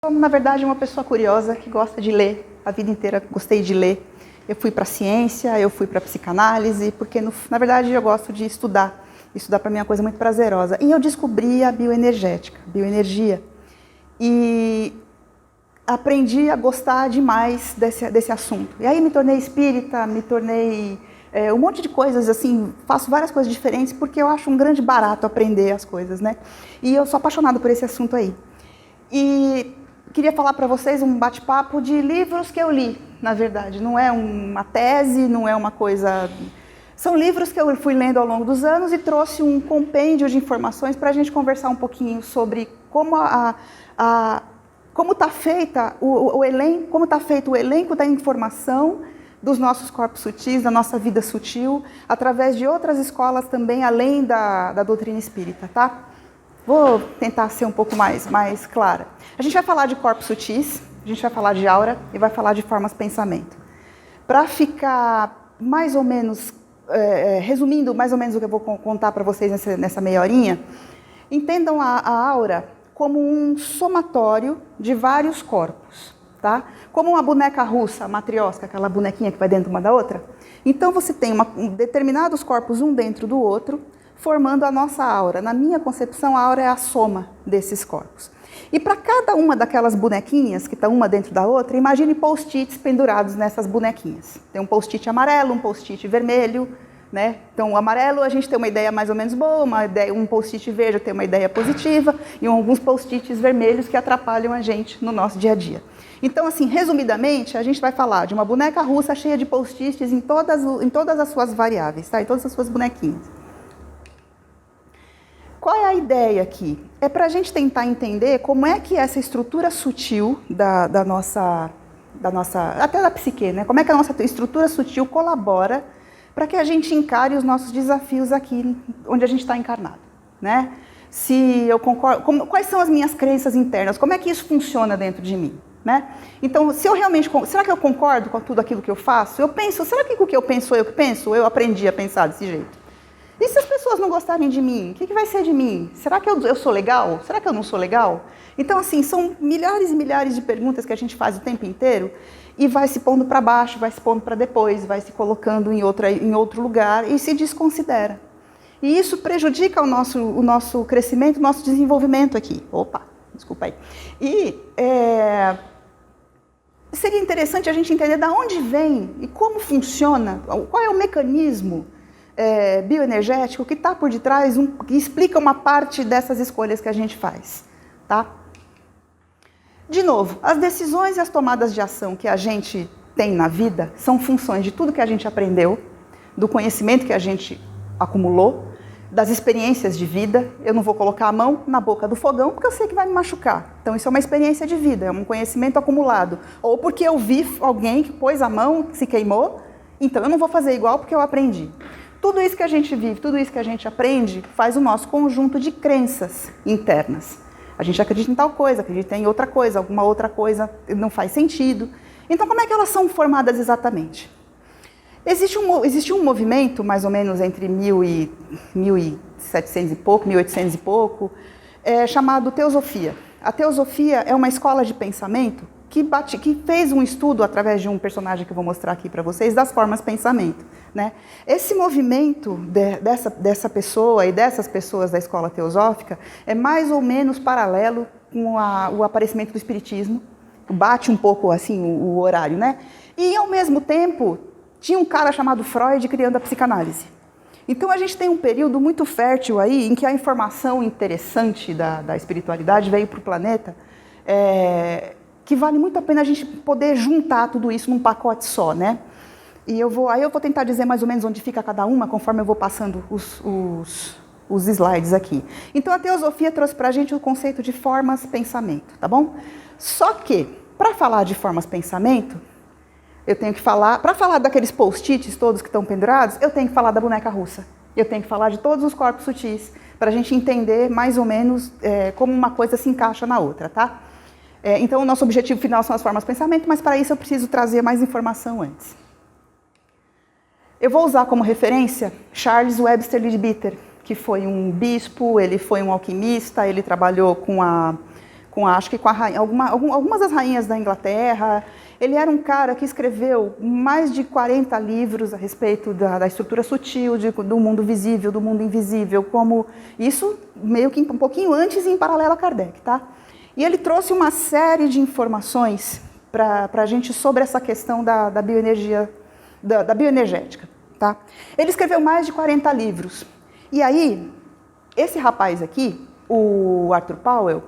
Na verdade, uma pessoa curiosa que gosta de ler. A vida inteira gostei de ler. Eu fui para a ciência, eu fui para a psicanálise, porque na verdade eu gosto de estudar. Estudar para mim é uma coisa muito prazerosa. E eu descobri a bioenergética, bioenergia. E aprendi a gostar demais desse assunto. E aí me tornei espírita, me tornei um monte de coisas, assim, faço várias coisas diferentes porque eu acho um grande barato aprender as coisas, né? E eu sou apaixonada por esse assunto aí. E queria falar para vocês um bate-papo de livros que eu li, na verdade. Não é uma tese, não é uma coisa... São livros que eu fui lendo ao longo dos anos e trouxe um compêndio de informações para a gente conversar um pouquinho sobre como como está feita como está feito o elenco da informação dos nossos corpos sutis, da nossa vida sutil, através de outras escolas também, além da doutrina espírita, tá? Vou tentar ser um pouco mais clara. A gente vai falar de corpos sutis, a gente vai falar de aura e vai falar de formas pensamento. Para ficar mais ou menos, resumindo mais ou menos o que eu vou contar para vocês nessa meia horinha, entendam a aura como um somatório de vários corpos, tá? Como uma boneca russa, a matrioska, aquela bonequinha que vai dentro uma da outra. Então você tem determinados corpos um dentro do outro, formando a nossa aura. Na minha concepção, a aura é a soma desses corpos. E para cada uma daquelas bonequinhas, que está uma dentro da outra, imagine post-its pendurados nessas bonequinhas. Tem um post-it amarelo, um post-it vermelho, né? Então, o amarelo a gente tem uma ideia mais ou menos boa, um post-it verde tem uma ideia positiva e alguns post-its vermelhos que atrapalham a gente no nosso dia a dia. Então, assim, resumidamente, a gente vai falar de uma boneca russa cheia de post-its em todas as suas variáveis, tá? Em todas as suas bonequinhas. Qual é a ideia aqui? É para a gente tentar entender como é que essa estrutura sutil da nossa, até da psique, né? Como é que a nossa estrutura sutil colabora para que a gente encare os nossos desafios aqui onde a gente está encarnado, né? Se eu concordo, quais são as minhas crenças internas? Como é que isso funciona dentro de mim, né? Então, se eu realmente, será que eu concordo com tudo aquilo que eu faço? Eu penso, será que o que eu penso sou eu que penso? Ou eu aprendi a pensar desse jeito? E se as pessoas não gostarem de mim, o que vai ser de mim? Será que eu sou legal? Será que eu não sou legal? Então, assim, são milhares e milhares de perguntas que a gente faz o tempo inteiro e vai se pondo para baixo, vai se pondo para depois, vai se colocando em outro lugar e se desconsidera. E isso prejudica o nosso crescimento, o nosso desenvolvimento aqui. Opa, desculpa aí. E seria interessante a gente entender de onde vem e como funciona, qual é o mecanismo bioenergético que está por detrás, que explica uma parte dessas escolhas que a gente faz, tá? De novo, as decisões e as tomadas de ação que a gente tem na vida são funções de tudo que a gente aprendeu, do conhecimento que a gente acumulou, das experiências de vida. Eu não vou colocar a mão na boca do fogão porque eu sei que vai me machucar. Então isso é uma experiência de vida, é um conhecimento acumulado. Ou porque eu vi alguém que pôs a mão, se queimou, então eu não vou fazer igual porque eu aprendi. Tudo isso que a gente vive, tudo isso que a gente aprende, faz o nosso conjunto de crenças internas. A gente acredita em tal coisa, acredita em outra coisa, alguma outra coisa não faz sentido. Então, como é que elas são formadas exatamente? Existe um movimento, mais ou menos entre 1700 e pouco, 1800 e pouco, chamado Teosofia. A Teosofia é uma escola de pensamento que fez um estudo, através de um personagem que eu vou mostrar aqui para vocês, das formas pensamento, né? Esse movimento dessa pessoa e dessas pessoas da escola teosófica é mais ou menos paralelo com o aparecimento do espiritismo, bate um pouco assim o horário, né? E ao mesmo tempo tinha um cara chamado Freud criando a psicanálise. Então a gente tem um período muito fértil aí em que a informação interessante da espiritualidade veio para o planeta, que vale muito a pena a gente poder juntar tudo isso num pacote só, né? E eu vou tentar dizer mais ou menos onde fica cada uma, conforme eu vou passando os slides aqui. Então a teosofia trouxe pra gente o conceito de formas pensamento, tá bom? Só que, para falar de formas pensamento, eu tenho que falar, para falar daqueles post-its todos que estão pendurados, eu tenho que falar da boneca russa. Eu tenho que falar de todos os corpos sutis, para a gente entender mais ou menos como uma coisa se encaixa na outra, tá? Então, o nosso objetivo final são as formas de pensamento, mas para isso eu preciso trazer mais informação antes. Eu vou usar como referência Charles Webster Leadbeater, que foi um bispo, ele foi um alquimista, ele trabalhou com acho que com algumas das rainhas da Inglaterra. Ele era um cara que escreveu mais de 40 livros a respeito da estrutura sutil, do mundo visível, do mundo invisível, como isso meio que um pouquinho antes e em paralelo a Kardec, tá? E ele trouxe uma série de informações para a gente sobre essa questão da bioenergia, da bioenergética, tá? Ele escreveu mais de 40 livros. E aí, esse rapaz aqui, o Arthur Powell,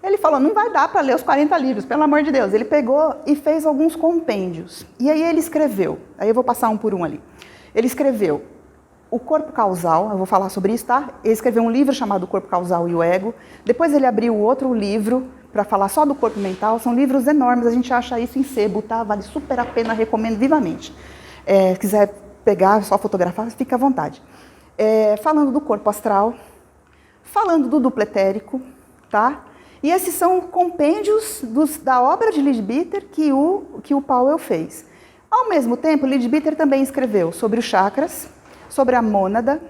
ele falou, não vai dar para ler os 40 livros, pelo amor de Deus. Ele pegou e fez alguns compêndios. E aí ele escreveu, aí eu vou passar um por um ali. Ele escreveu O Corpo Causal, eu vou falar sobre isso, tá? Ele escreveu um livro chamado O Corpo Causal e o Ego. Depois ele abriu outro livro para falar só do corpo mental. São livros enormes, a gente acha isso em sebo, tá? Vale super a pena, recomendo vivamente. Se quiser pegar, só fotografar, fica à vontade. Falando do corpo astral, falando do duplo etérico, tá? E esses são compêndios da obra de Leadbeater que o Powell fez. Ao mesmo tempo, Leadbeater também escreveu sobre os chakras, sobre a mônada,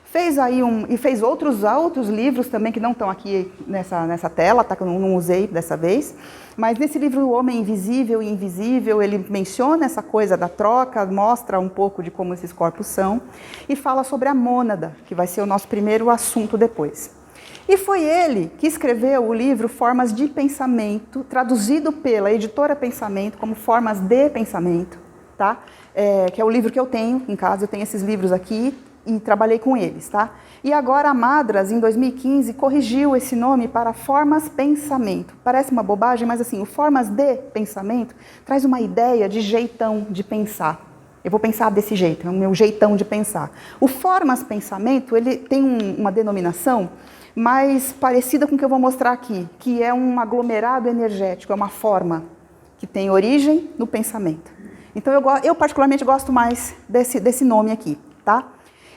fez outros livros também que não estão aqui nessa tela, tá, que eu não usei dessa vez. Mas nesse livro, O Homem Invisível e Invisível, ele menciona essa coisa da troca, mostra um pouco de como esses corpos são, e fala sobre a mônada, que vai ser o nosso primeiro assunto depois. E foi ele que escreveu o livro Formas de Pensamento, traduzido pela editora Pensamento como Formas de Pensamento, tá? Que é o livro que eu tenho em casa, eu tenho esses livros aqui e trabalhei com eles, tá? E agora a Madras, em 2015, corrigiu esse nome para Formas Pensamento. Parece uma bobagem, mas assim, o Formas de Pensamento traz uma ideia de jeitão de pensar. Eu vou pensar desse jeito, é o meu jeitão de pensar. O Formas Pensamento, ele tem uma denominação mais parecida com o que eu vou mostrar aqui, que é um aglomerado energético, é uma forma que tem origem no pensamento. Então eu particularmente gosto mais desse nome aqui, tá?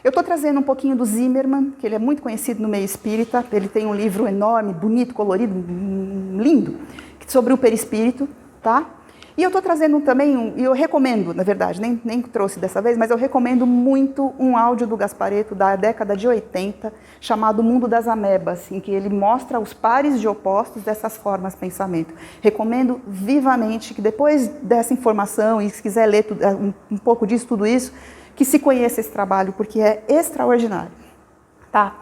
Eu estou trazendo um pouquinho do Zimmermann, que ele é muito conhecido no meio espírita, ele tem um livro enorme, bonito, colorido, lindo, sobre o perispírito, tá? E eu estou trazendo também, e eu recomendo, na verdade, nem trouxe dessa vez, mas eu recomendo muito um áudio do Gasparetto da década de 80, chamado Mundo das Amebas, em que ele mostra os pares de opostos dessas formas de pensamento. Recomendo vivamente que depois dessa informação, e se quiser ler um pouco disso, tudo isso, que se conheça esse trabalho, porque é extraordinário. Tá?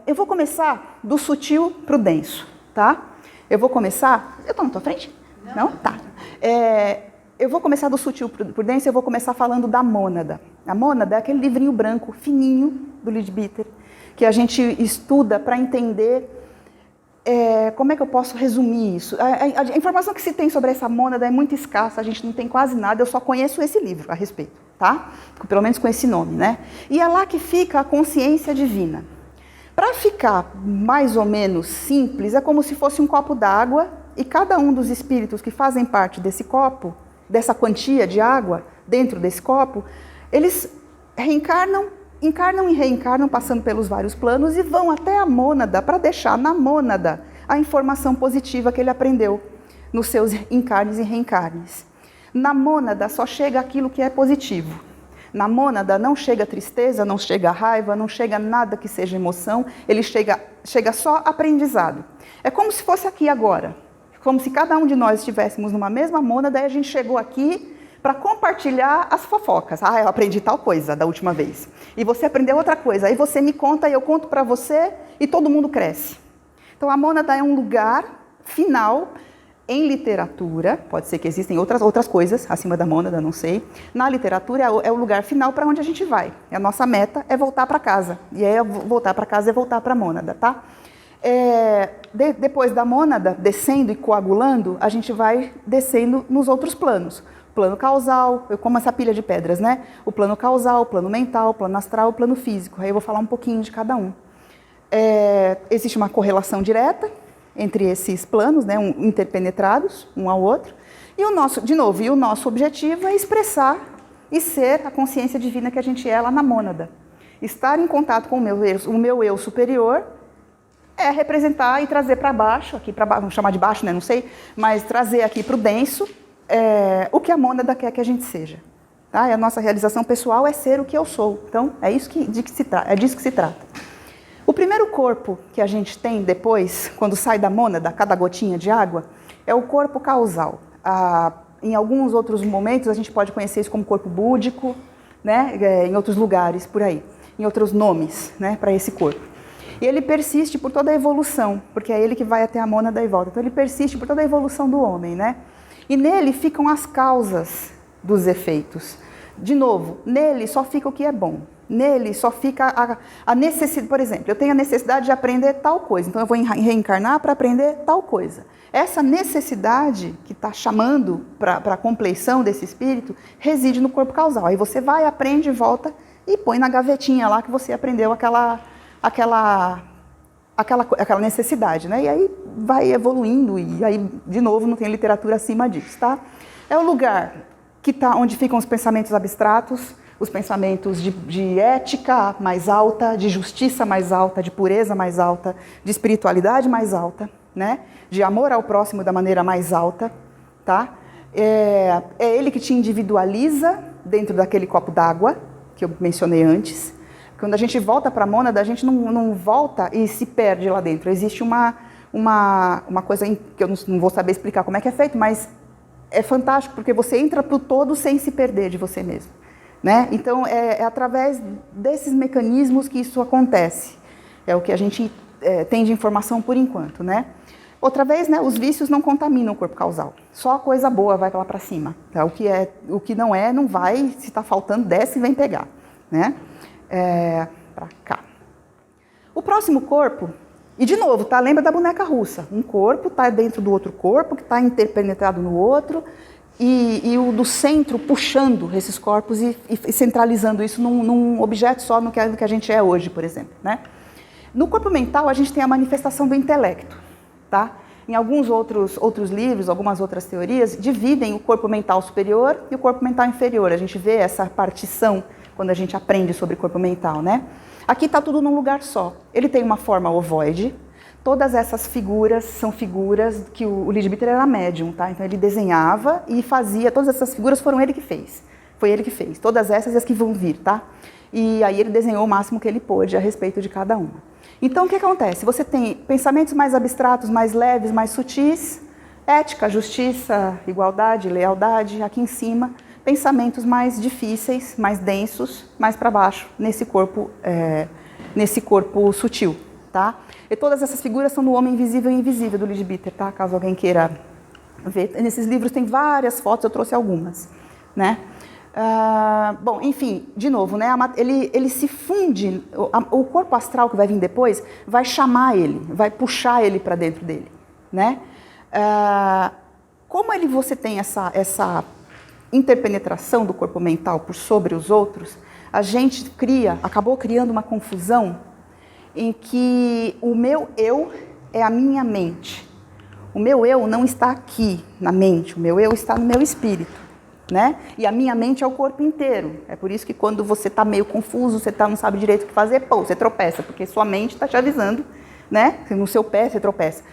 Eu vou começar do sutil para o denso, tá? Eu vou começar... Eu estou na tua frente? Não? Tá. Eu vou começar do sutil por dentro, eu vou começar falando da mônada. A mônada é aquele livrinho branco, fininho, do Leadbeater, que a gente estuda para entender como é que eu posso resumir isso. A informação que se tem sobre essa mônada é muito escassa, a gente não tem quase nada, eu só conheço esse livro a respeito, tá? Pelo menos com esse nome, né? E é lá que fica a consciência divina. Para ficar mais ou menos simples, é como se fosse um copo d'água, e cada um dos espíritos que fazem parte desse copo, dessa quantia de água dentro desse copo, eles encarnam e reencarnam, passando pelos vários planos e vão até a mônada para deixar na mônada a informação positiva que ele aprendeu nos seus encarnes e reencarnes. Na mônada só chega aquilo que é positivo. Na mônada não chega tristeza, não chega raiva, não chega nada que seja emoção, ele chega só aprendizado. É como se fosse aqui agora. Como se cada um de nós estivéssemos numa mesma mônada, daí a gente chegou aqui para compartilhar as fofocas. Eu aprendi tal coisa da última vez. E você aprendeu outra coisa. Aí você me conta e eu conto para você e todo mundo cresce. Então a mônada é um lugar final em literatura. Pode ser que existem outras coisas acima da mônada, não sei. Na literatura é o lugar final para onde a gente vai. E a nossa meta é voltar para casa. E aí voltar para casa é voltar para a mônada, tá? Depois da mônada, descendo e coagulando, a gente vai descendo nos outros planos. Plano causal, como essa pilha de pedras, né? O plano causal, o plano mental, o plano astral, o plano físico. Aí eu vou falar um pouquinho de cada um. Existe uma correlação direta entre esses planos, né? Interpenetrados, um ao outro. E o nosso objetivo é expressar e ser a consciência divina que a gente é lá na mônada. Estar em contato com o meu eu superior, representar e trazer para baixo, aqui para baixo, vamos chamar de baixo, né? Não sei, mas trazer aqui para o denso o que a mônada quer que a gente seja. Tá? E a nossa realização pessoal é ser o que eu sou. Então, é disso que se trata. O primeiro corpo que a gente tem depois, quando sai da mônada, cada gotinha de água, é o corpo causal. Em alguns outros momentos a gente pode conhecer isso como corpo búdico, né? Em outros lugares por aí, em outros nomes, né? Para esse corpo. E ele persiste por toda a evolução, porque é ele que vai até a mônada e volta. Então ele persiste por toda a evolução do homem, né? E nele ficam as causas dos efeitos. De novo, nele só fica o que é bom. Nele só fica a necessidade. Por exemplo, eu tenho a necessidade de aprender tal coisa, então eu vou reencarnar para aprender tal coisa. Essa necessidade que está chamando para a compleição desse espírito reside no corpo causal. Aí você vai, aprende, volta e põe na gavetinha lá que você aprendeu aquela necessidade, né? E aí vai evoluindo e aí, de novo, não tem literatura acima disso, tá? É o lugar que tá onde ficam os pensamentos abstratos, os pensamentos de ética mais alta, de justiça mais alta, de pureza mais alta, de espiritualidade mais alta, né? De amor ao próximo da maneira mais alta, tá? É ele que te individualiza dentro daquele copo d'água que eu mencionei antes. Quando a gente volta para a mônada, a gente não volta e se perde lá dentro. Existe uma coisa que eu não vou saber explicar como é que é feito, mas é fantástico porque você entra para o todo sem se perder de você mesmo, né? Então é através desses mecanismos que isso acontece. É o que a gente tem de informação por enquanto, né? Outra vez, né, os vícios não contaminam o corpo causal. Só a coisa boa vai lá para cima. Tá? O que não é, não vai. Se está faltando, desce e vem pegar, né? Para cá. O próximo corpo, e de novo, tá? Lembra da boneca russa? Um corpo está dentro do outro corpo, que está interpenetrado no outro, e o do centro puxando esses corpos e centralizando isso num objeto só, no que a gente é hoje, por exemplo, né? No corpo mental, a gente tem a manifestação do intelecto. Tá? Em alguns outros livros, algumas outras teorias, dividem o corpo mental superior e o corpo mental inferior. A gente vê essa partição quando a gente aprende sobre corpo mental, né? Aqui está tudo num lugar só. Ele tem uma forma ovoide. Todas essas figuras são figuras que o Leadbeater era médium, tá? Então ele desenhava e fazia, todas essas figuras foram ele que fez. Foi ele que fez. Todas essas e as que vão vir, tá? E aí ele desenhou o máximo que ele pôde a respeito de cada uma. Então, o que acontece? Você tem pensamentos mais abstratos, mais leves, mais sutis, ética, justiça, igualdade, lealdade, aqui em cima, pensamentos mais difíceis, mais densos, mais para baixo, nesse corpo sutil, tá? E todas essas figuras são no homem invisível e invisível do Leadbeater, tá? Caso alguém queira ver. Nesses livros tem várias fotos, eu trouxe algumas, né? Bom, enfim, de novo, né, ele se funde, o corpo astral que vai vir depois vai chamar ele, vai puxar ele para dentro dele, né? Como você tem essa interpenetração do corpo mental por sobre os outros, a gente acabou criando uma confusão em que o meu eu é a minha mente. O meu eu não está aqui na mente, o meu eu está no meu espírito. Né? E a minha mente é o corpo inteiro. É por isso que quando você está meio confuso, você não sabe direito o que fazer, você tropeça, porque sua mente está te avisando, né? No seu pé você tropeça.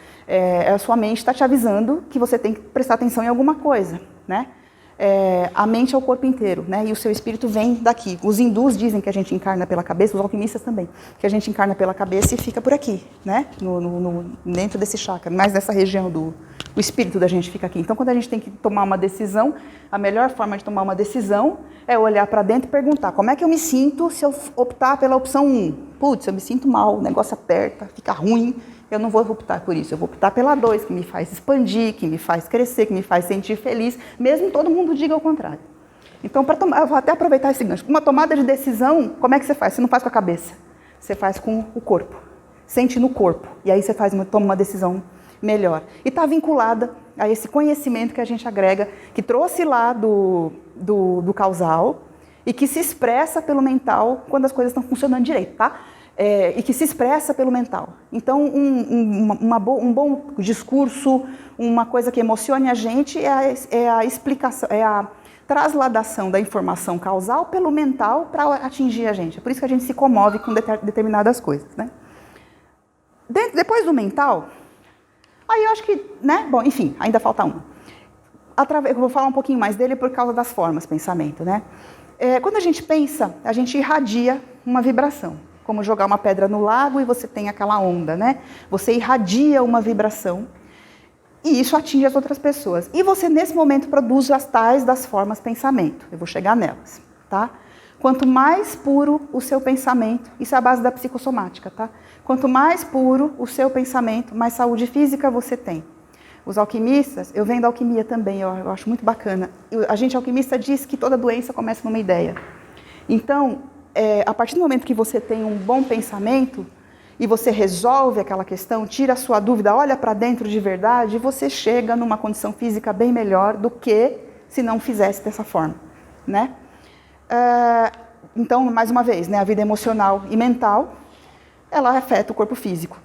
A sua mente está te avisando que você tem que prestar atenção em alguma coisa, né? A mente é o corpo inteiro, né? E o seu espírito vem daqui. Os hindus dizem que a gente encarna pela cabeça, os alquimistas também, que a gente encarna pela cabeça e fica por aqui, né? Dentro desse chakra, mais nessa região o espírito da gente fica aqui. Então, quando a gente tem que tomar uma decisão, a melhor forma de tomar uma decisão é olhar para dentro e perguntar: como é que eu me sinto se eu optar pela opção 1? Putz, eu me sinto mal, o negócio aperta, fica ruim, eu não vou optar por isso. Eu vou optar pela 2, que me faz expandir, que me faz crescer, que me faz sentir feliz, mesmo todo mundo diga o contrário. Então, eu vou até aproveitar esse gancho. Uma tomada de decisão, como é que você faz? Você não faz com a cabeça, você faz com o corpo. Sente no corpo, e aí você toma uma decisão melhor. E está vinculada a esse conhecimento que a gente agrega, que trouxe lá do causal e que se expressa pelo mental quando as coisas estão funcionando direito, tá? E que se expressa pelo mental. Então, um bom discurso, uma coisa que emocione a gente é a explicação, é a trasladação da informação causal pelo mental para atingir a gente. É por isso que a gente se comove com determinadas coisas, né? Depois do mental, aí eu acho que, né? Bom, enfim, ainda falta uma. Eu vou falar um pouquinho mais dele por causa das formas, pensamento, né? Quando a gente pensa, a gente irradia uma vibração. como jogar uma pedra no lago e você tem aquela onda, né? Você irradia uma vibração e isso atinge as outras pessoas. E você, nesse momento, produz as tais das formas pensamento. Eu vou chegar nelas, tá? Quanto mais puro o seu pensamento, isso é a base da psicossomática, tá? Quanto mais puro o seu pensamento, mais saúde física você tem. Os alquimistas, eu venho da alquimia também, eu acho muito bacana. A gente alquimista diz que toda doença começa numa ideia. Então, a partir do momento que você tem um bom pensamento e você resolve aquela questão, tira a sua dúvida, olha para dentro de verdade, você chega numa condição física bem melhor do que se não fizesse dessa forma, né? Então, mais uma vez, né, a vida emocional e mental, ela afeta o corpo físico.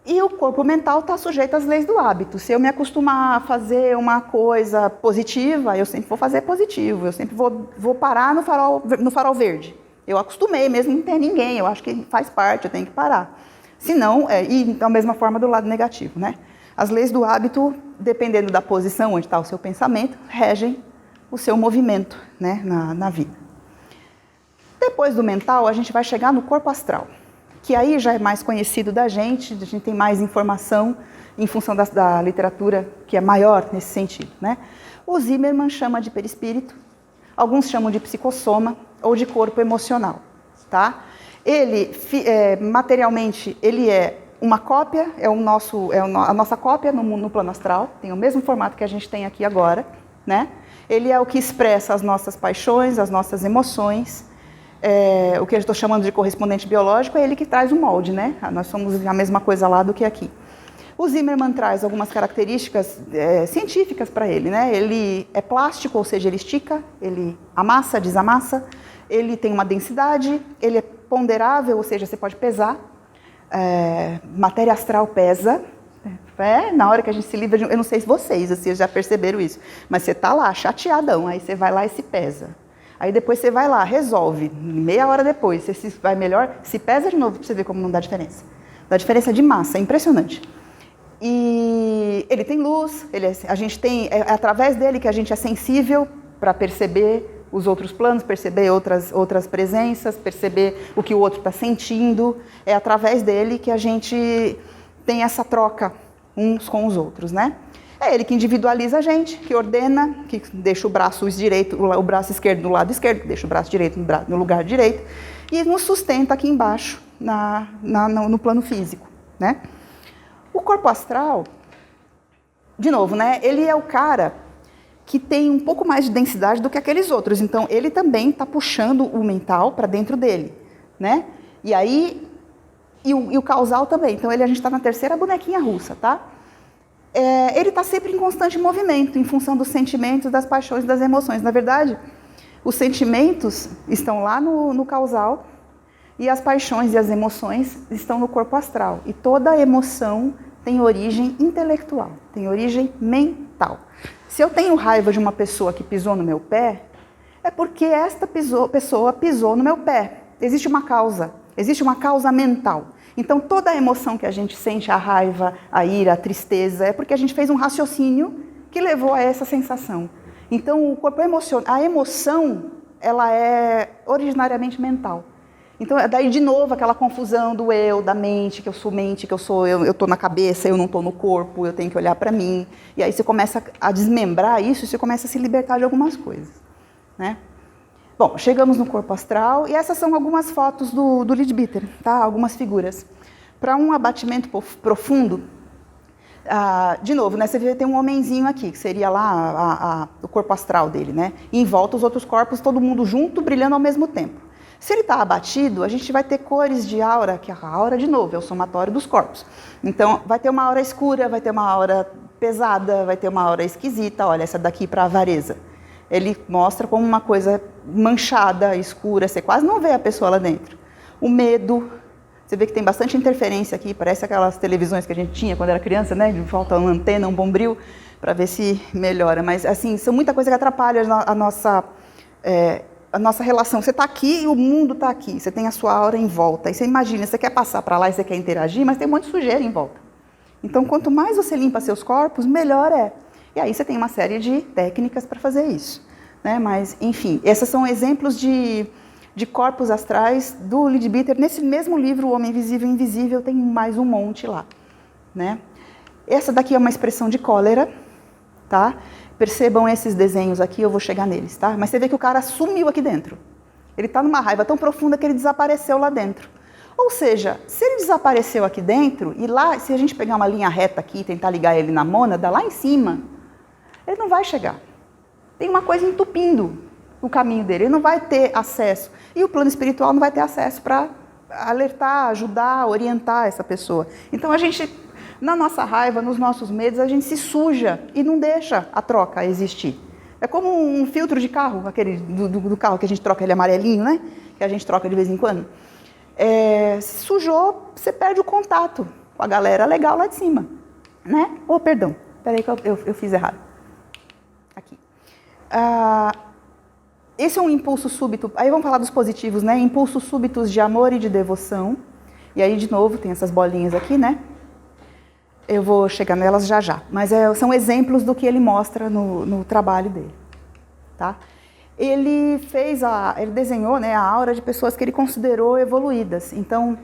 E o corpo mental está sujeito às leis do hábito. Se eu me acostumar a fazer uma coisa positiva, eu sempre vou fazer positivo, eu sempre vou parar no farol verde. Eu acostumei, mesmo não ter ninguém, eu acho que faz parte, eu tenho que parar. Se não, e da mesma forma do lado negativo, né? As leis do hábito, dependendo da posição onde está o seu pensamento, regem o seu movimento, né, na vida. Depois do mental, a gente vai chegar no corpo astral, que aí já é mais conhecido da gente, a gente tem mais informação em função da literatura que é maior nesse sentido, né? O Zimmermann chama de perispírito, alguns chamam de psicossoma ou de corpo emocional, tá? Ele, materialmente, ele é uma cópia, a nossa cópia no plano astral, tem o mesmo formato que a gente tem aqui agora, né? Ele é o que expressa as nossas paixões, as nossas emoções. O que eu estou chamando de correspondente biológico é ele que traz o molde, né? Nós somos a mesma coisa lá do que aqui. O Zimmermann traz algumas características científicas para ele, né? Ele é plástico, ou seja, ele estica, ele amassa, desamassa, ele tem uma densidade, ele é ponderável, ou seja, você pode pesar. Matéria astral pesa. Na hora que a gente se livra, eu não sei se vocês já perceberam isso, mas você está lá chateadão, aí você vai lá e se pesa. Aí depois você vai lá, resolve, meia hora depois, você se vai melhor, se pesa de novo para você ver como não dá diferença. Dá diferença de massa, é impressionante. E ele tem luz, a gente tem, é através dele que a gente é sensível para perceber os outros planos, perceber outras presenças, perceber o que o outro está sentindo. É através dele que a gente tem essa troca uns com os outros, né? É ele que individualiza a gente, que ordena, que deixa o braço esquerdo no lado esquerdo, deixa o braço direito no lugar direito e nos sustenta aqui embaixo, no plano físico, né? O corpo astral, de novo, né? Ele é o cara que tem um pouco mais de densidade do que aqueles outros, então ele também está puxando o mental para dentro dele, né? E aí, e o causal também, então a gente está na terceira bonequinha russa, tá? Ele está sempre em constante movimento, em função dos sentimentos, das paixões, das emoções. Na verdade, os sentimentos estão lá no causal e as paixões e as emoções estão no corpo astral. E toda emoção tem origem intelectual, tem origem mental. Se eu tenho raiva de uma pessoa que pisou no meu pé, é porque esta pessoa pisou no meu pé. Existe uma causa mental. Então, toda a emoção que a gente sente, a raiva, a ira, a tristeza, é porque a gente fez um raciocínio que levou a essa sensação. Então, o corpo emocional, a emoção, ela é originariamente mental. Então, daí de novo aquela confusão do eu, da mente, que eu sou eu estou na cabeça, eu não estou no corpo, eu tenho que olhar para mim. E aí você começa a desmembrar isso e você começa a se libertar de algumas coisas, né? Bom, chegamos no corpo astral e essas são algumas fotos do Leadbeater, tá? Algumas figuras. Para um abatimento profundo, de novo, né? Você vê, tem um homenzinho aqui, que seria lá o corpo astral dele, né? E em volta os outros corpos, todo mundo junto, brilhando ao mesmo tempo. Se ele está abatido, a gente vai ter cores de aura, que a aura, de novo, é o somatório dos corpos. Então, vai ter uma aura escura, vai ter uma aura pesada, vai ter uma aura esquisita. Olha, essa daqui para a avareza. Ele mostra como uma coisa manchada, escura, você quase não vê a pessoa lá dentro. O medo, você vê que tem bastante interferência aqui, parece aquelas televisões que a gente tinha quando era criança, né? Falta uma antena, um bombril, para ver se melhora. Mas, assim, são muita coisa que atrapalha a nossa relação. Você está aqui e o mundo está aqui, você tem a sua aura em volta. E você imagina, você quer passar para lá e você quer interagir, mas tem um monte de sujeira em volta. Então, quanto mais você limpa seus corpos, melhor é. E aí você tem uma série de técnicas para fazer isso, né? Mas, enfim, esses são exemplos de de corpos astrais do Leadbeater. Nesse mesmo livro, O Homem Invisível e Invisível, tem mais um monte lá, né? Essa daqui é uma expressão de cólera, tá? Percebam esses desenhos aqui, eu vou chegar neles, tá? Mas você vê que o cara sumiu aqui dentro. Ele está numa raiva tão profunda que ele desapareceu lá dentro. Ou seja, se ele desapareceu aqui dentro, e lá, se a gente pegar uma linha reta aqui e tentar ligar ele na mônada, lá em cima, ele não vai chegar. Tem uma coisa entupindo o caminho dele, ele não vai ter acesso. E o plano espiritual não vai ter acesso para alertar, ajudar, orientar essa pessoa. Então a gente, na nossa raiva, nos nossos medos, a gente se suja e não deixa a troca existir. É como um filtro de carro, aquele do carro que a gente troca, ele amarelinho, né? Que a gente troca de vez em quando. Se sujou, você perde o contato com a galera legal lá de cima, né? Oh, perdão, peraí que eu fiz errado. Aqui. Esse é um impulso súbito, aí vamos falar dos positivos, né? Impulsos súbitos de amor e de devoção. E aí, de novo, tem essas bolinhas aqui, né? Eu vou chegar nelas já já. Mas são exemplos do que ele mostra no trabalho dele, tá? Ele desenhou, né, a aura de pessoas que ele considerou evoluídas. Então,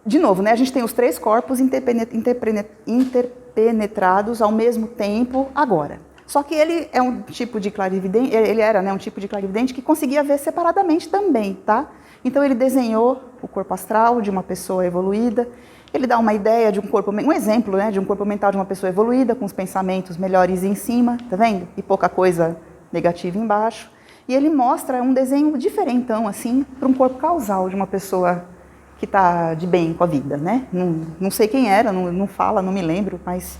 de novo, né, a gente tem os 3 corpos interpenetrados ao mesmo tempo agora. Só que ele é um tipo de clarividente, ele era, né, um tipo de clarividente que conseguia ver separadamente também, tá? Então ele desenhou o corpo astral de uma pessoa evoluída. Ele dá uma ideia de um exemplo, né, de um corpo mental de uma pessoa evoluída, com os pensamentos melhores em cima, tá vendo? E pouca coisa negativa embaixo. E ele mostra um desenho diferentão, assim, para um corpo causal de uma pessoa que está de bem com a vida, né? Não sei quem era, não fala, não me lembro, mas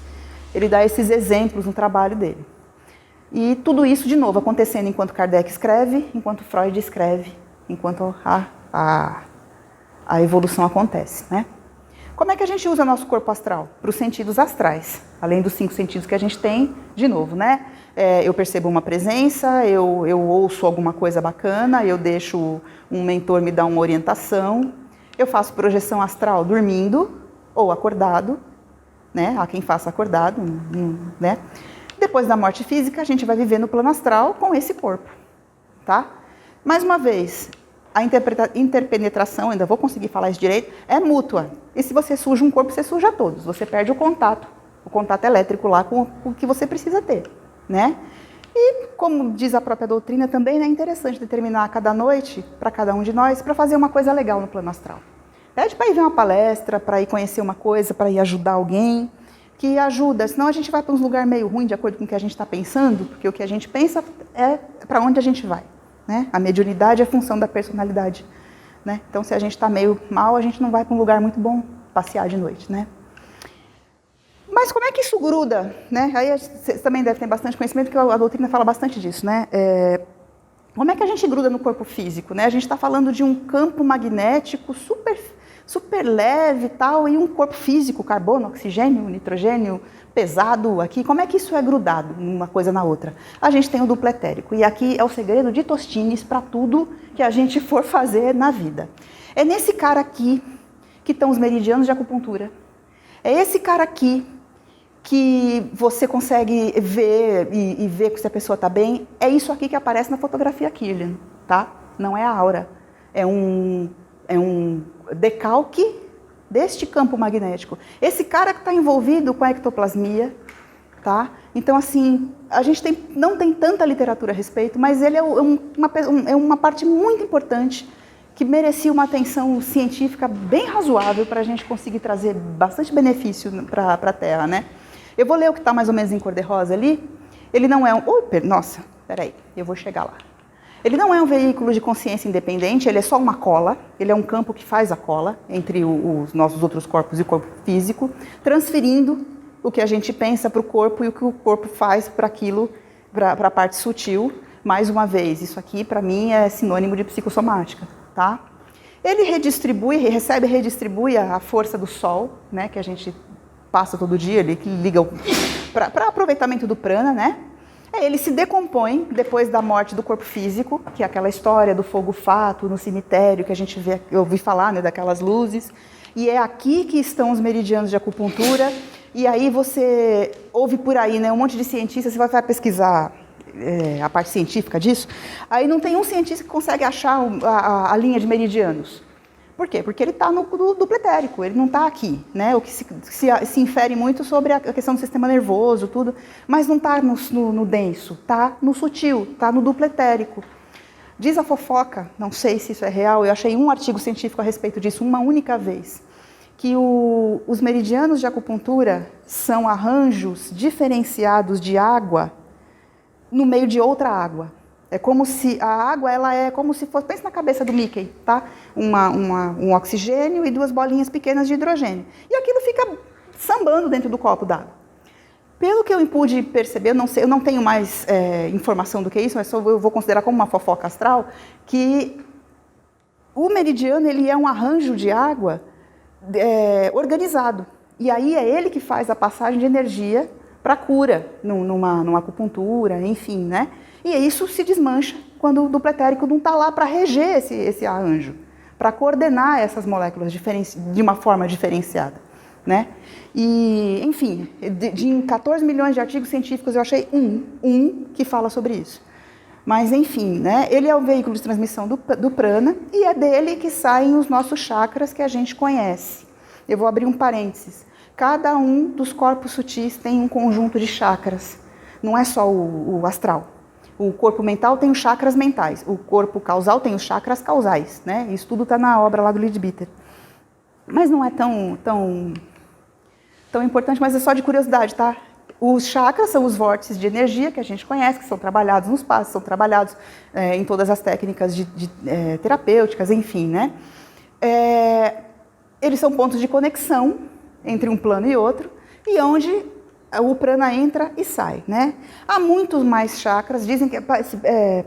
ele dá esses exemplos no trabalho dele. E tudo isso, de novo, acontecendo enquanto Kardec escreve, enquanto Freud escreve, enquanto a evolução acontece, né? Como é que a gente usa nosso corpo astral? Para os sentidos astrais, além dos 5 sentidos que a gente tem, de novo, né? Eu percebo uma presença, eu ouço alguma coisa bacana, eu deixo um mentor me dar uma orientação, eu faço projeção astral dormindo ou acordado, né? Há quem faça acordado, né? Depois da morte física, a gente vai viver no plano astral com esse corpo, tá? Mais uma vez, a interpenetração, ainda vou conseguir falar isso direito, é mútua. E se você suja um corpo, você suja todos. Você perde o contato elétrico lá com o que você precisa ter, né? E, como diz a própria doutrina também, é interessante determinar cada noite, para cada um de nós, para fazer uma coisa legal no plano astral. Pede para ir ver uma palestra, para ir conhecer uma coisa, para ir ajudar alguém, que ajuda. Senão a gente vai para uns lugares meio ruim, de acordo com o que a gente está pensando, porque o que a gente pensa é para onde a gente vai, né? A mediunidade é função da personalidade, né? Então, se a gente está meio mal, a gente não vai para um lugar muito bom passear de noite, né? Mas como é que isso gruda, né? Aí você também deve ter bastante conhecimento, que a doutrina fala bastante disso, né? Como é que a gente gruda no corpo físico, né? A gente está falando de um campo magnético super leve e tal, e um corpo físico, carbono, oxigênio, nitrogênio, pesado aqui. Como é que isso é grudado uma coisa na outra? A gente tem o duplo etérico, e aqui é o segredo de Tostines para tudo que a gente for fazer na vida. É nesse cara aqui que estão os meridianos de acupuntura. É esse cara aqui que você consegue ver e ver se a pessoa está bem. É isso aqui que aparece na fotografia Kirlian, tá? Não é a aura. É um decalque deste campo magnético. Uma cara que está envolvido com a ectoplasmia, tá? Então, assim, a gente não tem tanta literatura a respeito, mas ele é uma parte muito importante que merecia uma atenção científica bem razoável para a gente conseguir trazer bastante benefício para a Terra, né? Eu vou ler o que está mais ou menos em cor-de-rosa ali. Ele não é nossa, peraí, eu vou chegar lá. Ele não é um veículo de consciência independente, ele é só uma cola, ele é um campo que faz a cola entre os nossos outros corpos e o corpo físico, transferindo o que a gente pensa para o corpo e o que o corpo faz para aquilo, para a parte sutil. Mais uma vez, isso aqui para mim é sinônimo de psicossomática, tá? Ele recebe e redistribui a força do sol, né, que a gente passa todo dia, ele que liga para aproveitamento do prana, né? Ele se decompõe depois da morte do corpo físico, que é aquela história do fogo-fato no cemitério, que a gente eu ouvi falar, né, daquelas luzes. E é aqui que estão os meridianos de acupuntura. E aí você ouve por aí, né, um monte de cientistas, você vai pesquisar a parte científica disso, aí não tem um cientista que consegue achar a linha de meridianos. Por quê? Porque ele está no duplo etérico, ele não está aqui, né? O que se infere muito sobre a questão do sistema nervoso, tudo, mas não está no denso, está no sutil, está no duplo etérico. Diz a fofoca, não sei se isso é real, eu achei um artigo científico a respeito disso uma única vez, que os meridianos de acupuntura são arranjos diferenciados de água no meio de outra água. É como se a água, ela é como se fosse, pensa na cabeça do Mickey, tá? Um oxigênio e 2 bolinhas pequenas de hidrogênio. E aquilo fica sambando dentro do copo d'água. Pelo que eu pude perceber, eu não sei, eu não tenho mais informação do que isso, mas eu vou considerar como uma fofoca astral, que o meridiano, ele é um arranjo de água organizado. E aí é ele que faz a passagem de energia para cura, numa acupuntura, enfim, né? E isso se desmancha quando o duplo etérico não está lá para reger esse arranjo, para coordenar essas moléculas de uma forma diferenciada, né? E, enfim, em 14 milhões de artigos científicos eu achei um que fala sobre isso. Mas, enfim, né? Ele é o veículo de transmissão do prana e é dele que saem os nossos chakras que a gente conhece. Eu vou abrir um parênteses. Cada um dos corpos sutis tem um conjunto de chakras, não é só o astral. O corpo mental tem os chakras mentais, o corpo causal tem os chakras causais, né? Isso tudo está na obra lá do Leadbeater. Mas não é tão importante, mas é só de curiosidade, tá? Os chakras são os vórtices de energia que a gente conhece, que são trabalhados nos passos, são trabalhados em todas as técnicas terapêuticas, enfim, né? Eles são pontos de conexão entre um plano e outro, e onde o prana entra e sai, né? Há muitos mais chakras, dizem que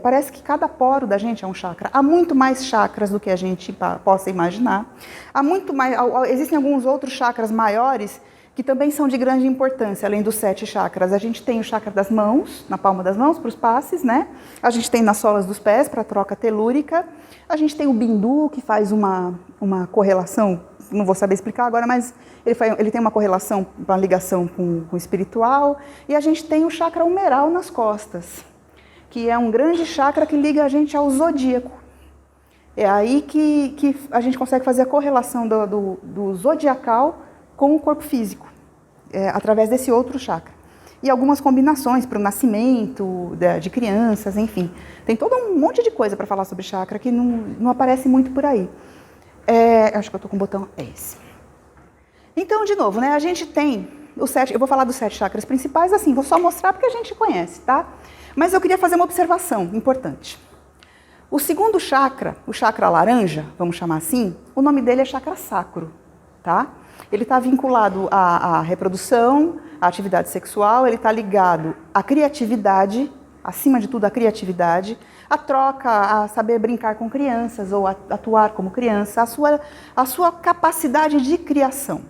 parece que cada poro da gente é um chakra. Há muito mais chakras do que a gente possa imaginar. Existem alguns outros chakras maiores que também são de grande importância, além dos 7 chakras. A gente tem o chakra das mãos, na palma das mãos, para os passes, né? A gente tem nas solas dos pés, para a troca telúrica. A gente tem o bindu, que faz uma correlação, não vou saber explicar agora, mas ele tem uma correlação, uma ligação com o espiritual. E a gente tem o chakra humeral nas costas, que é um grande chakra que liga a gente ao zodíaco. É aí que a gente consegue fazer a correlação do zodiacal com o corpo físico, através desse outro chakra. E algumas combinações para o nascimento de crianças, enfim. Tem todo um monte de coisa para falar sobre chakra que não aparece muito por aí. Acho que eu estou com o botão, é esse. Então, de novo, né, a gente tem os 7, eu vou falar dos 7 chakras principais, assim, vou só mostrar porque a gente conhece, tá? Mas eu queria fazer uma observação importante. O segundo chakra, o chakra laranja, vamos chamar assim, o nome dele é chakra sacro, tá? Ele está vinculado à reprodução, à atividade sexual, ele está ligado à criatividade, acima de tudo à criatividade, a troca, a saber brincar com crianças ou atuar como criança, a sua capacidade de criação.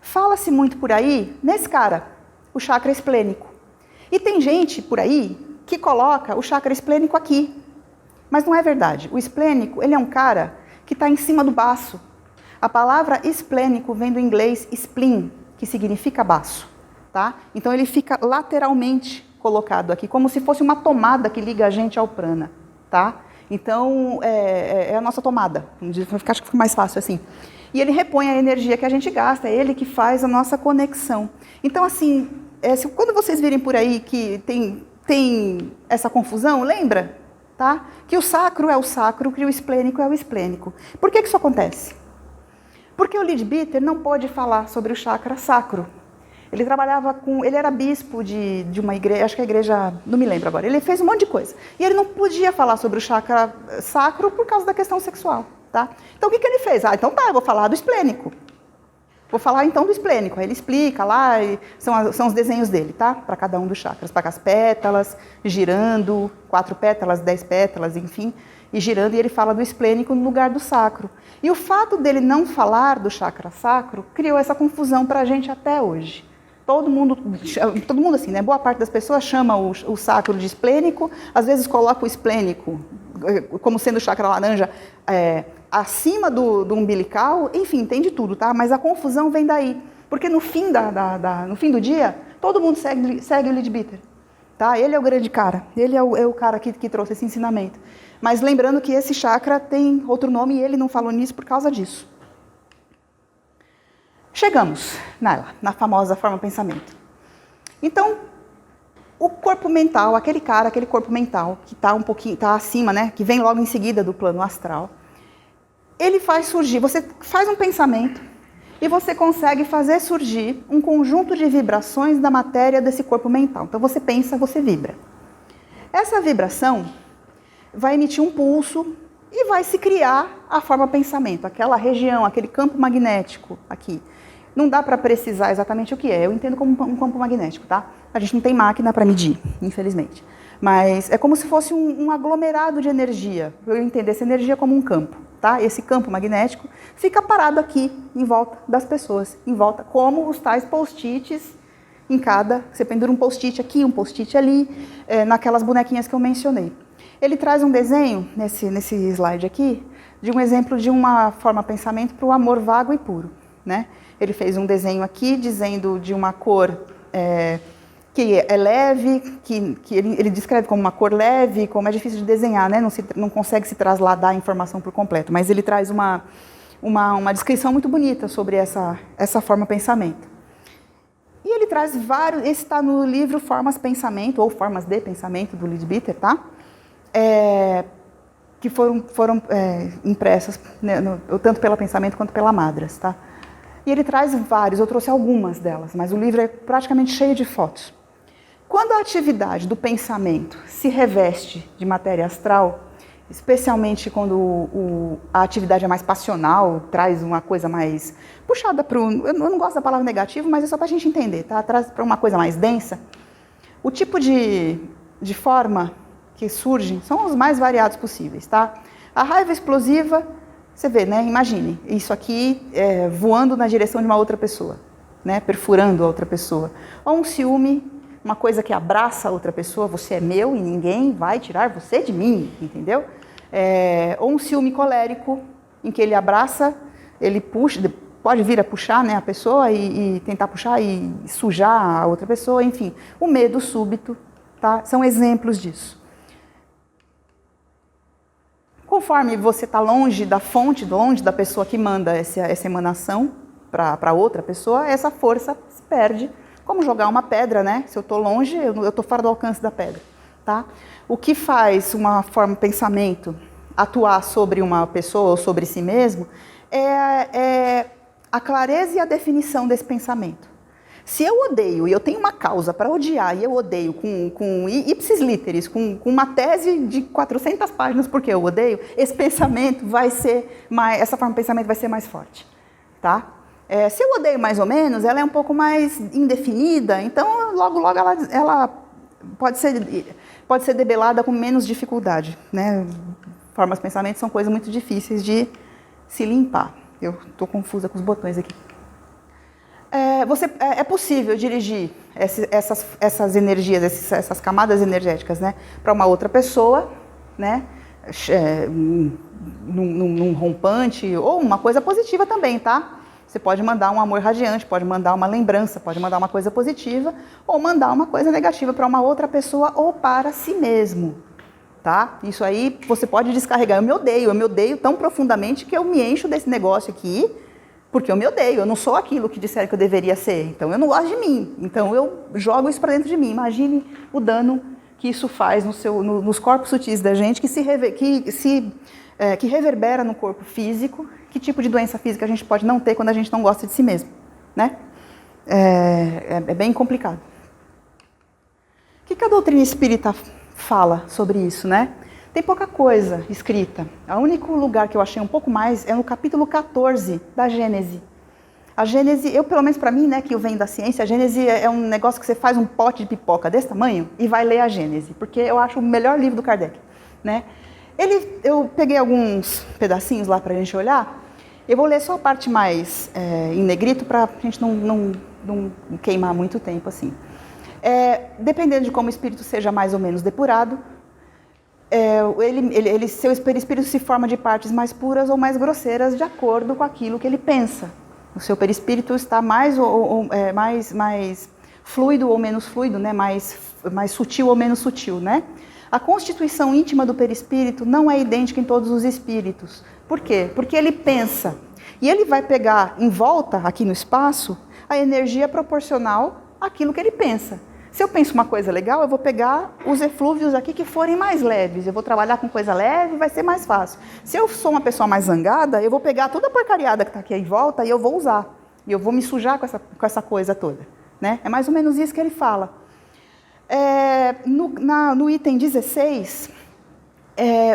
Fala-se muito por aí nesse cara, o chakra esplênico. E tem gente por aí que coloca o chakra esplênico aqui. Mas não é verdade. O esplênico, ele é um cara que está em cima do baço. A palavra esplênico vem do inglês spleen, que significa baço, tá? Então ele fica lateralmente colocado aqui, como se fosse uma tomada que liga a gente ao prana, tá? Então é a nossa tomada, acho que fica mais fácil assim. E ele repõe a energia que a gente gasta, é ele que faz a nossa conexão. Então assim, quando vocês virem por aí que tem essa confusão, lembra, tá? Que o sacro é o sacro, que o esplênico é o esplênico. Por que isso acontece? Porque o Leadbeater não pode falar sobre o chakra sacro. Ele era bispo de uma igreja, acho que a igreja, não me lembro agora, ele fez um monte de coisa. E ele não podia falar sobre o chakra sacro por causa da questão sexual, tá? Então o que ele fez? Então tá, eu vou falar do esplênico. Vou falar então do esplênico. Aí ele explica lá, são os desenhos dele, tá? Para cada um dos chakras, para as pétalas, girando, 4 pétalas, 10 pétalas, enfim, e girando, e ele fala do esplênico no lugar do sacro. E o fato dele não falar do chakra sacro criou essa confusão para a gente até hoje. Todo mundo assim, né? Boa parte das pessoas chama o sacro de esplênico, às vezes coloca o esplênico como sendo o chakra laranja acima do umbilical, enfim, tem de tudo, tá? Mas a confusão vem daí, porque no fim do dia, todo mundo segue o Leadbeater. tá? Ele é o grande cara, ele é o cara que trouxe esse ensinamento. Mas lembrando que esse chakra tem outro nome e ele não falou nisso por causa disso. Chegamos na famosa forma pensamento. Então, o corpo mental, aquele corpo mental que está um pouquinho, está acima, né? Que vem logo em seguida do plano astral, ele faz surgir, você faz um pensamento e você consegue fazer surgir um conjunto de vibrações da matéria desse corpo mental. Então você pensa, você vibra. Essa vibração vai emitir um pulso e vai se criar a forma pensamento, aquela região, aquele campo magnético aqui. Não dá para precisar exatamente o que é, eu entendo como um campo magnético, tá? A gente não tem máquina para medir, infelizmente. Mas é como se fosse um aglomerado de energia. Eu entendo essa energia como um campo, tá? Esse campo magnético fica parado aqui, em volta das pessoas, em volta, como os tais post-its em cada... Você pendura um post-it aqui, um post-it ali, naquelas bonequinhas que eu mencionei. Ele traz um desenho, nesse slide aqui, de um exemplo de uma forma pensamento para o amor vago e puro, né? Ele fez um desenho aqui dizendo de uma cor que é leve, que ele descreve como uma cor leve, como é difícil de desenhar, né? Não consegue se trasladar a informação por completo, mas ele traz uma descrição muito bonita sobre essa forma pensamento. E ele traz vários, esse está no livro Formas Pensamento, ou Formas de Pensamento, do Leadbeater, tá? Que foram impressas, né, tanto pela Pensamento quanto pela Madras, tá? E ele traz vários, eu trouxe algumas delas, mas o livro é praticamente cheio de fotos. Quando a atividade do pensamento se reveste de matéria astral, especialmente quando a atividade é mais passional, traz uma coisa mais puxada para eu não gosto da palavra negativo, mas é só para a gente entender, tá? Traz para uma coisa mais densa. O tipo de forma que surge são os mais variados possíveis, tá? A raiva explosiva, você vê, né? Imagine, isso aqui voando na direção de uma outra pessoa, né? Perfurando a outra pessoa. Ou um ciúme, uma coisa que abraça a outra pessoa, você é meu e ninguém vai tirar você de mim, entendeu? Ou um ciúme colérico, em que ele abraça, ele puxa, pode vir a puxar, né, a pessoa e tentar puxar e sujar a outra pessoa, enfim. O medo súbito, tá? São exemplos disso. Conforme você está longe da fonte, longe da pessoa que manda essa emanação para outra pessoa, essa força se perde. Como jogar uma pedra, né? Se eu estou longe, eu estou fora do alcance da pedra, tá? O que faz uma forma de pensamento atuar sobre uma pessoa ou sobre si mesmo é a clareza e a definição desse pensamento. Se eu odeio e eu tenho uma causa para odiar e eu odeio com ipsis literis, com uma tese de 400 páginas porque eu odeio, esse pensamento vai ser mais, essa forma de pensamento vai ser mais forte, tá? Se eu odeio mais ou menos, ela é um pouco mais indefinida, então logo ela pode ser debelada com menos dificuldade, né? Formas de pensamento são coisas muito difíceis de se limpar. Eu estou confusa com os botões aqui. É possível dirigir essas energias, essas camadas energéticas, né, para uma outra pessoa, né, num rompante, ou uma coisa positiva também, tá? Você pode mandar um amor radiante, pode mandar uma lembrança, pode mandar uma coisa positiva, ou mandar uma coisa negativa para uma outra pessoa ou para si mesmo, tá? Isso aí você pode descarregar. Eu me odeio tão profundamente que eu me encho desse negócio aqui, porque eu me odeio, eu não sou aquilo que disseram que eu deveria ser, então eu não gosto de mim, então eu jogo isso para dentro de mim. Imagine o dano que isso faz nos corpos sutis da gente, que reverbera no corpo físico. Que tipo de doença física a gente pode não ter quando a gente não gosta de si mesmo, né? É bem complicado. O que a doutrina espírita fala sobre isso, né? Tem pouca coisa escrita. O único lugar que eu achei um pouco mais é no capítulo 14 da Gênese. A Gênese, pelo menos para mim, né, que eu venho da ciência, a Gênese é um negócio que você faz um pote de pipoca desse tamanho e vai ler a Gênese, porque eu acho o melhor livro do Kardec, né? Eu peguei alguns pedacinhos lá para a gente olhar. Eu vou ler só a parte mais em negrito para a gente não queimar muito tempo assim. Dependendo de como o espírito seja mais ou menos depurado, seu perispírito se forma de partes mais puras ou mais grosseiras de acordo com aquilo que ele pensa. O seu perispírito está mais fluido ou menos fluido, né? mais sutil ou menos sutil, né? A constituição íntima do perispírito não é idêntica em todos os espíritos. Por quê? Porque ele pensa. E ele vai pegar em volta, aqui no espaço, a energia proporcional àquilo que ele pensa. Se eu penso uma coisa legal, eu vou pegar os eflúvios aqui que forem mais leves. Eu vou trabalhar com coisa leve, vai ser mais fácil. Se eu sou uma pessoa mais zangada, eu vou pegar toda a porcariada que está aqui em volta e eu vou usar. E eu vou me sujar com essa coisa toda. Né? É mais ou menos isso que ele fala. No item 16,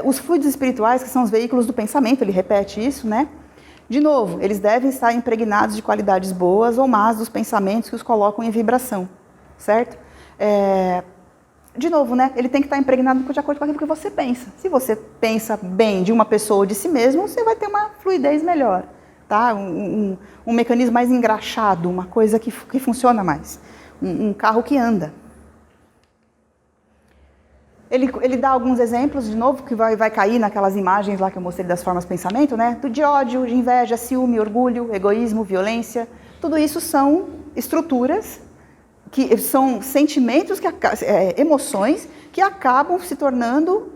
os fluidos espirituais, que são os veículos do pensamento, ele repete isso, né? De novo, eles devem estar impregnados de qualidades boas ou más dos pensamentos que os colocam em vibração, certo? De novo, né? Ele tem que estar impregnado de acordo com aquilo que você pensa. Se você pensa bem de uma pessoa ou de si mesmo, você vai ter uma fluidez melhor, tá? Um mecanismo mais engraxado, uma coisa que funciona mais. Um carro que anda. Ele dá alguns exemplos, de novo, que vai cair naquelas imagens lá que eu mostrei das formas de pensamento, né? De ódio, de inveja, ciúme, orgulho, egoísmo, violência. Tudo isso são estruturas, que são sentimentos, emoções, que acabam se tornando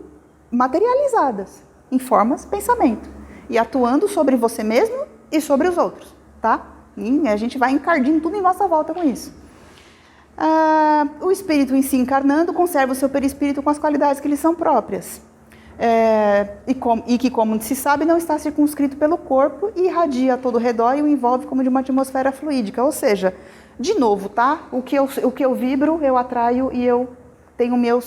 materializadas em formas de pensamento. E atuando sobre você mesmo e sobre os outros, tá? E a gente vai encardindo tudo em nossa volta com isso. O espírito em si encarnando conserva o seu perispírito com as qualidades que lhe são próprias. E que, como se sabe, não está circunscrito pelo corpo e irradia a todo o redor e o envolve como de uma atmosfera fluídica. Ou seja, de novo, tá? O que eu vibro, eu atraio e eu tenho meu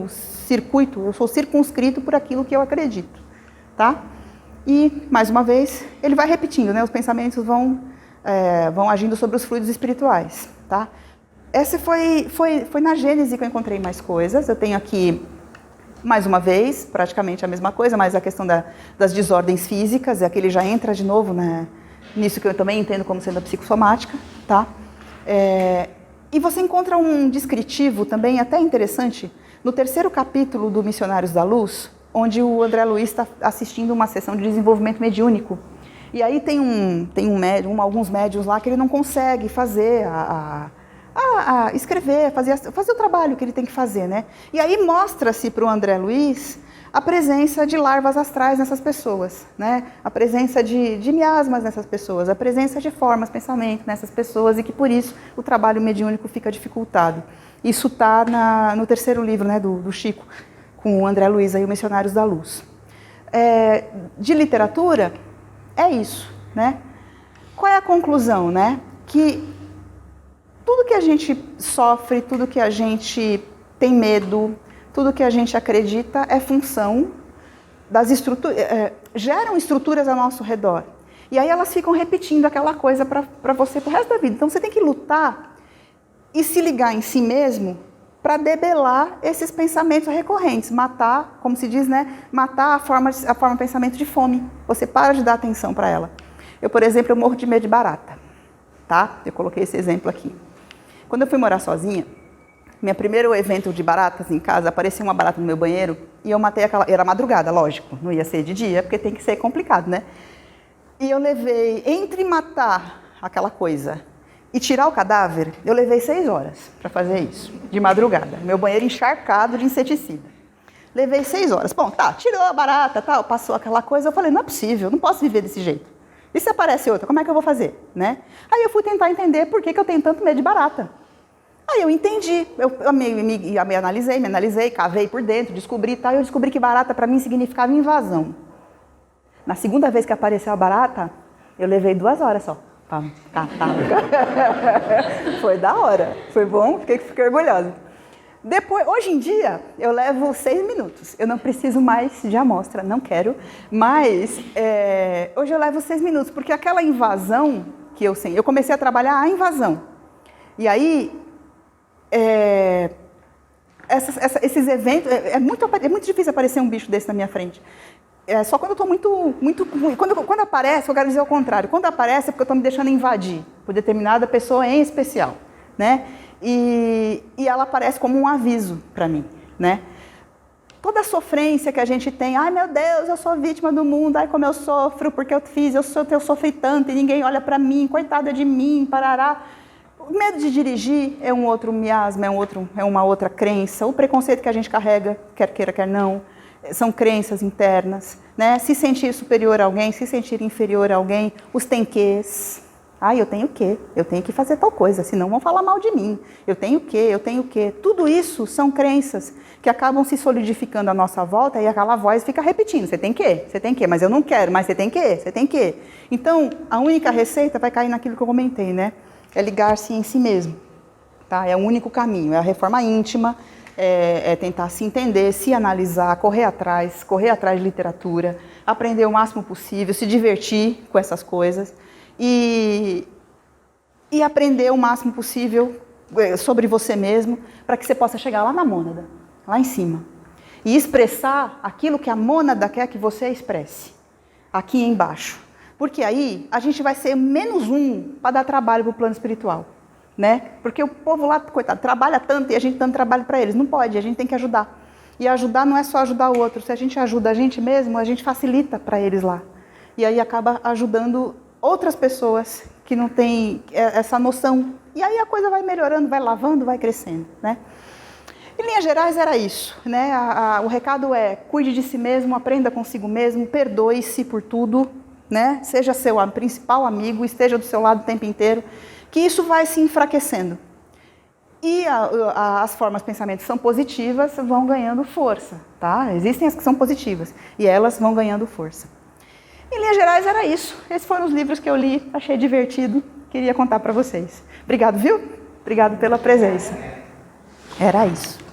circuito, eu sou circunscrito por aquilo que eu acredito, tá? E, mais uma vez, ele vai repetindo, né? Os pensamentos vão agindo sobre os fluidos espirituais, tá? Essa foi na Gênese que eu encontrei mais coisas. Eu tenho aqui, mais uma vez, praticamente a mesma coisa, mas a questão das desordens físicas, aqui ele já entra de novo, né, nisso que eu também entendo como sendo a psicossomática, tá? E você encontra um descritivo também até interessante no 3º capítulo do Missionários da Luz, onde o André Luiz está assistindo uma sessão de desenvolvimento mediúnico. E aí tem alguns médiuns lá que ele não consegue fazer escrever, fazer o trabalho que ele tem que fazer, né? E aí mostra-se para o André Luiz a presença de larvas astrais nessas pessoas, né? A presença de miasmas nessas pessoas, a presença de formas, pensamento nessas pessoas, e que por isso o trabalho mediúnico fica dificultado. Isso está no 3º livro, né, do Chico, com o André Luiz, aí, o Missionários da Luz. De literatura, é isso, né? Qual é a conclusão, né? Que tudo que a gente sofre, tudo que a gente tem medo, tudo que a gente acredita é função das estruturas, geram estruturas ao nosso redor. E aí elas ficam repetindo aquela coisa para você pro resto da vida. Então você tem que lutar e se ligar em si mesmo para debelar esses pensamentos recorrentes, matar, como se diz, né? Matar a forma de pensamento de fome. Você para de dar atenção para ela. Eu, por exemplo, eu morro de medo de barata, tá? Eu coloquei esse exemplo aqui. Quando eu fui morar sozinha, meu primeiro evento de baratas em casa, apareceu uma barata no meu banheiro e eu matei aquela... Era madrugada, lógico, não ia ser de dia, porque tem que ser complicado, né? E eu levei, entre matar aquela coisa e tirar o cadáver, eu levei 6 horas para fazer isso, de madrugada. Meu banheiro encharcado de inseticida. Levei 6 horas. Bom, tá, tirou a barata, tal, passou aquela coisa, eu falei, não é possível, não posso viver desse jeito. E se aparece outra, como é que eu vou fazer, né? Aí eu fui tentar entender por que eu tenho tanto medo de barata. Aí eu entendi, eu me analisei, cavei por dentro, descobri e tal, e eu descobri que barata para mim significava invasão. Na segunda vez que apareceu a barata, eu levei 2 horas só. Foi da hora, foi bom, fiquei orgulhosa. Depois, hoje em dia, eu levo 6 minutos. Eu não preciso mais de amostra, não quero. Mas hoje eu levo 6 minutos, porque aquela invasão que eu comecei a trabalhar a invasão. E aí, esses eventos, é muito difícil aparecer um bicho desse na minha frente. Só quando eu estou muito ruim. Quando aparece, eu quero dizer o contrário. Quando aparece é porque eu estou me deixando invadir por determinada pessoa em especial, né? E ela aparece como um aviso para mim, né? Toda a sofrência que a gente tem, ai meu Deus, eu sou vítima do mundo, ai como eu sofro, porque eu sofri tanto e ninguém olha para mim, coitada de mim, parará. O medo de dirigir é um outro miasma, é uma outra crença. O preconceito que a gente carrega, quer queira, quer não, são crenças internas, né? Se sentir superior a alguém, se sentir inferior a alguém, os tem-quês. Eu tenho que, eu tenho que fazer tal coisa, senão vão falar mal de mim. Eu tenho que. Tudo isso são crenças que acabam se solidificando à nossa volta e aquela voz fica repetindo, você tem que, mas eu não quero, mas você tem que. Então, a única receita vai cair naquilo que eu comentei, né? É ligar-se em si mesmo, tá? É o único caminho, é a reforma íntima, é tentar se entender, se analisar, correr atrás de literatura, aprender o máximo possível, se divertir com essas coisas e aprender o máximo possível sobre você mesmo para que você possa chegar lá na mônada, lá em cima, e expressar aquilo que a mônada quer que você expresse, aqui embaixo. Porque aí a gente vai ser menos um para dar trabalho para o plano espiritual, né? Porque o povo lá, coitado, trabalha tanto e a gente dando trabalho para eles. Não pode, a gente tem que ajudar. E ajudar não é só ajudar o outro. Se a gente ajuda a gente mesmo, a gente facilita para eles lá. E aí acaba ajudando outras pessoas que não têm essa noção. E aí a coisa vai melhorando, vai lavando, vai crescendo, né? Em linhas gerais era isso, né? O recado é, cuide de si mesmo, aprenda consigo mesmo, perdoe-se por tudo, né? Seja seu principal amigo, esteja do seu lado o tempo inteiro, que isso vai se enfraquecendo. E as formas de pensamento que são positivas vão ganhando força, tá? Existem as que são positivas e elas vão ganhando força. Em linhas gerais era isso. Esses foram os livros que eu li, achei divertido, queria contar para vocês. Obrigado, viu? Obrigado pela presença. Era isso.